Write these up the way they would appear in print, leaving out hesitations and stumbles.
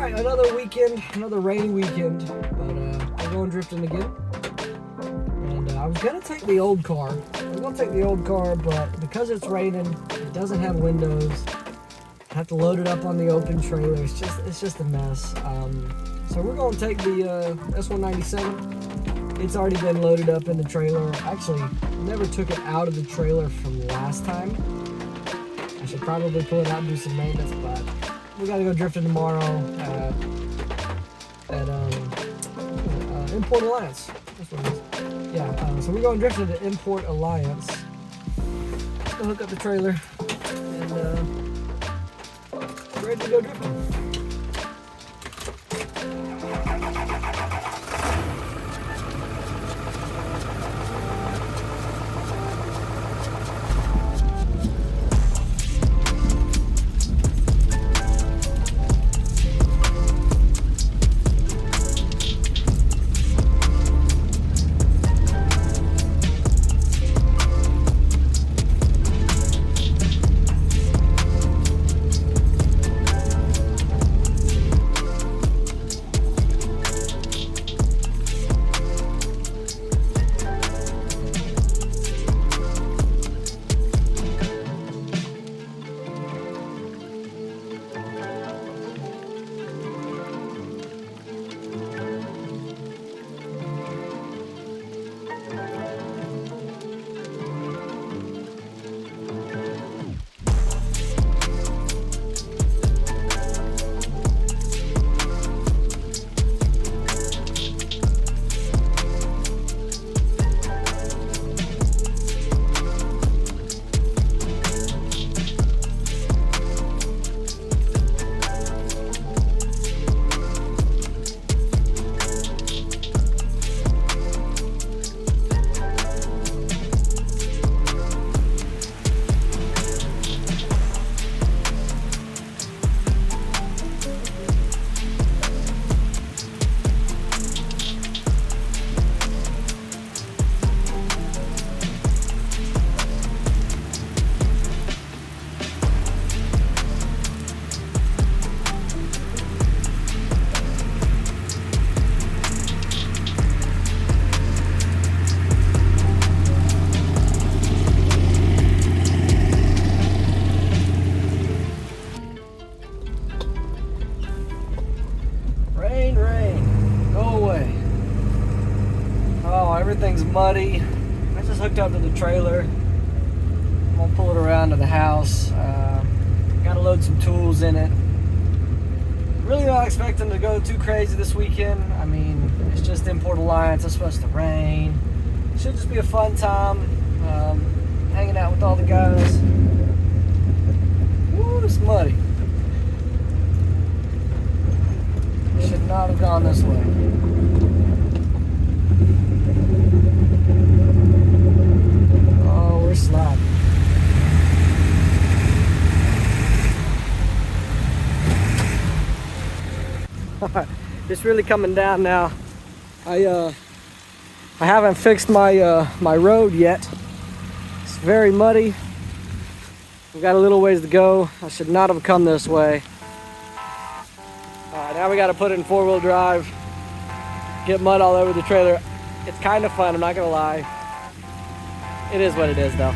Alright, another weekend, another rainy weekend, but we're going drifting again. And I was going to take the old car. But because it's raining, it doesn't have windows. I have to load it up on the open trailer. It's just a mess. So we're going to take the S197. It's already been loaded up in the trailer. Actually, never took it out of the trailer from last time. I should probably pull it out and do some maintenance, but we got to go drifting tomorrow at Import Alliance. That's what it is. Yeah, so we're going drifting to Import Alliance. Let's go hook up the trailer and ready to go drifting. Rain, go away. Oh, everything's muddy. I just hooked up to the trailer. I'm gonna pull it around to the house. Gotta load some tools in it. Really not expecting to go too crazy this weekend. I mean, it's just Import Alliance. It's supposed to rain. Should just be a fun time. Hanging out with all the guys. Woo, it's muddy. Should not have gone this way. Oh, we're sliding. It's really coming down now. I haven't fixed my my road yet. It's very muddy. We've got a little ways to go. I should not have come this way. Now we got to put it in four-wheel drive, get mud all over the trailer. It's kind of fun, I'm not gonna lie. It is what it is though.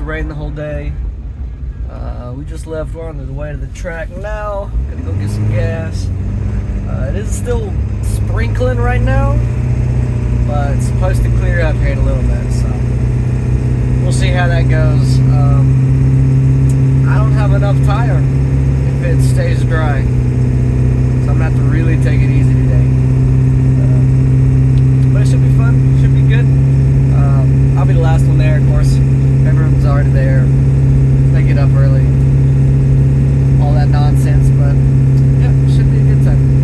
rain the whole day. We just left. We're on the way to the track now. Gonna go get some gas. It is still sprinkling right now, but it's supposed to clear up here in a little bit, so we'll see how that goes. I don't have enough tire if it stays dry, so I'm gonna have to really take it easy today. But it should be fun. Should be good. I'll be the last one there, of course. Everyone's already there. They get up early. All that nonsense, but yeah, it should be a good time.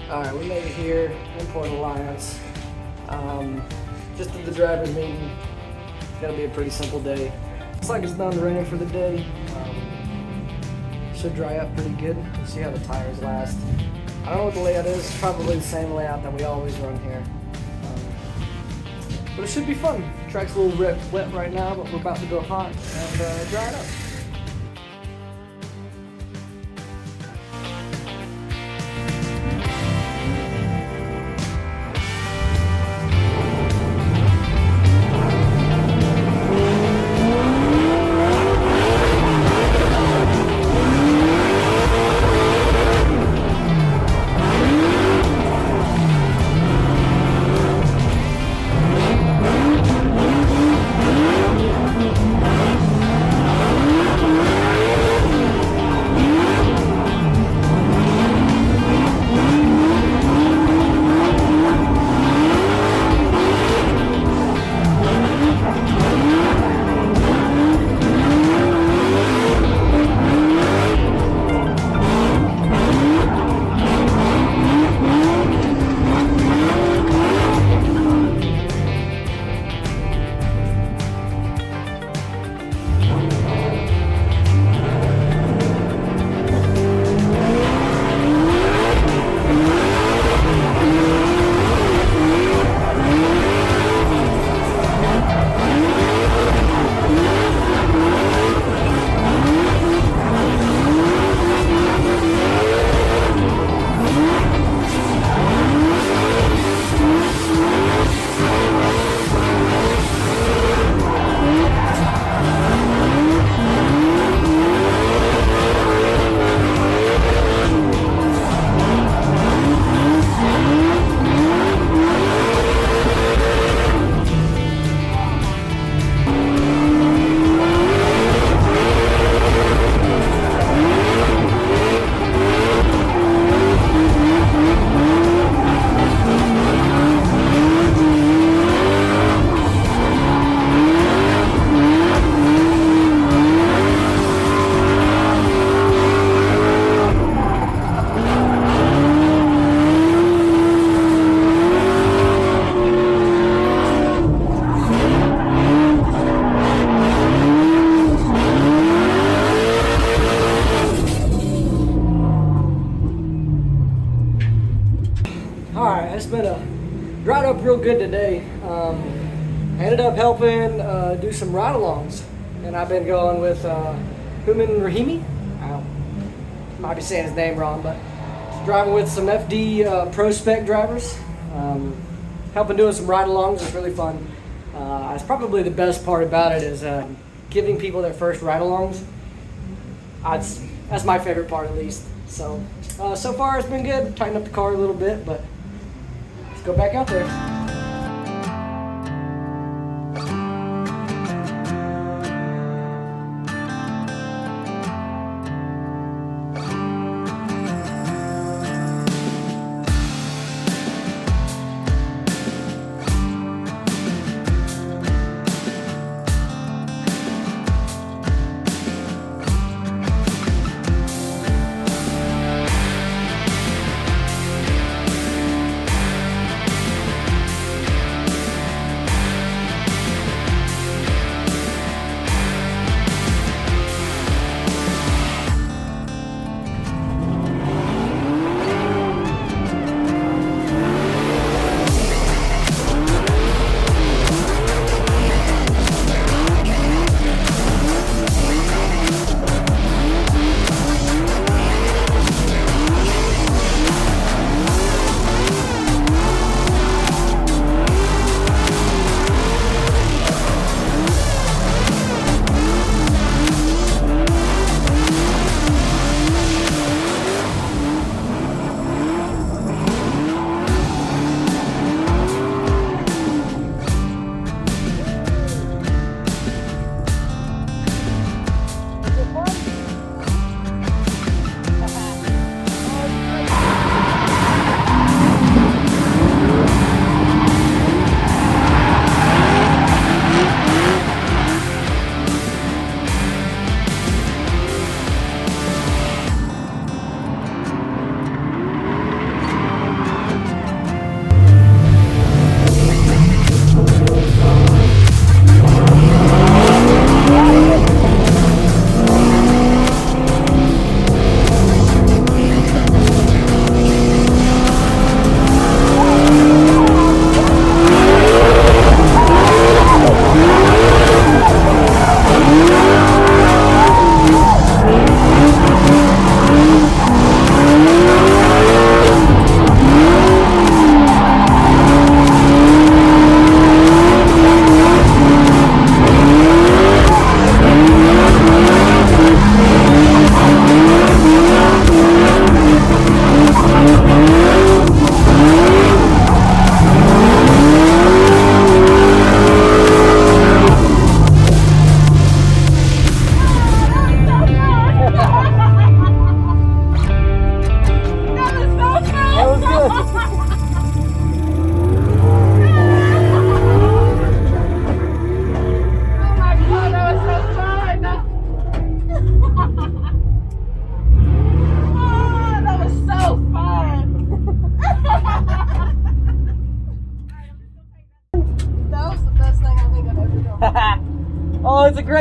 Alright, we made it here in Port Alliance. Just did the driver's meeting. It's gonna be a pretty simple day. Looks like it's done raining for the day. Should dry up pretty good. We'll see how the tires last. I don't know what the layout is. It's probably the same layout that we always run here. But it should be fun. The track's a little wet right now, but we're about to go hot and dry it up. Alright, it's been dried up real good today. Ended up helping do some ride-alongs, and I've been going with Human Rahimi. I might be saying his name wrong, but driving with some FD Pro Spec drivers. Helping doing some ride-alongs is really fun. It's probably the best part about it is giving people their first ride-alongs. That's my favorite part, at least. So far it's been good. Tightened up the car a little bit, but let's go back out there.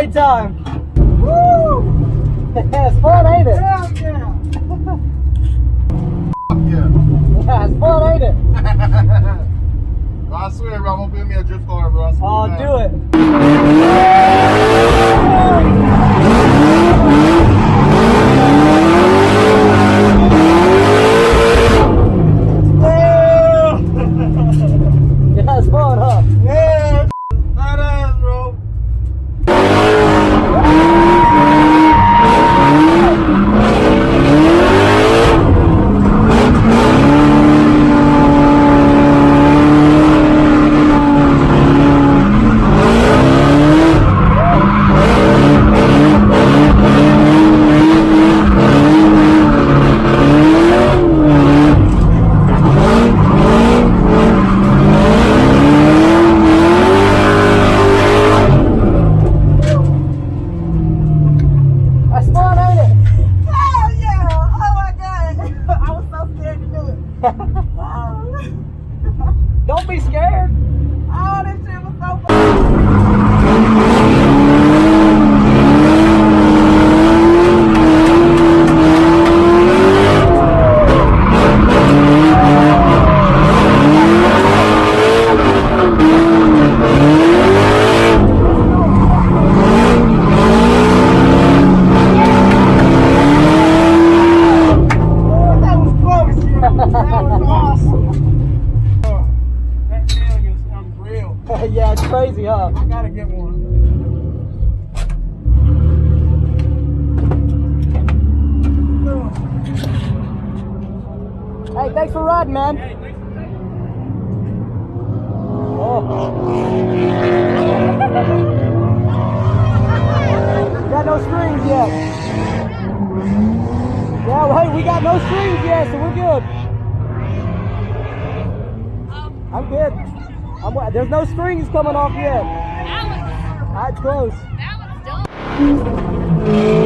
great time. Woo! It's fun, ain't it? Hell yeah. Yeah, it's fun, ain't it? I swear, bro, I'm gonna build me a drift car, bro. I swear Oh, to God. do it. Yeah, it's fun, huh? Yeah, badass, bro. That's fun, ain't it? Hell yeah! Oh my god! I was so scared to do it. Oh, Don't be scared. oh this shit was so fun. That was close, bro. That was awesome. That feeling is unreal. Yeah, it's crazy, huh? I gotta get one. Hey, thanks for riding, man. Hey, thanks for taking Oh. Got no strings yet. Yeah, well, hey, we got no strings yet, so we're good. I'm good. There's no strings coming off yet. That That's close. one's done.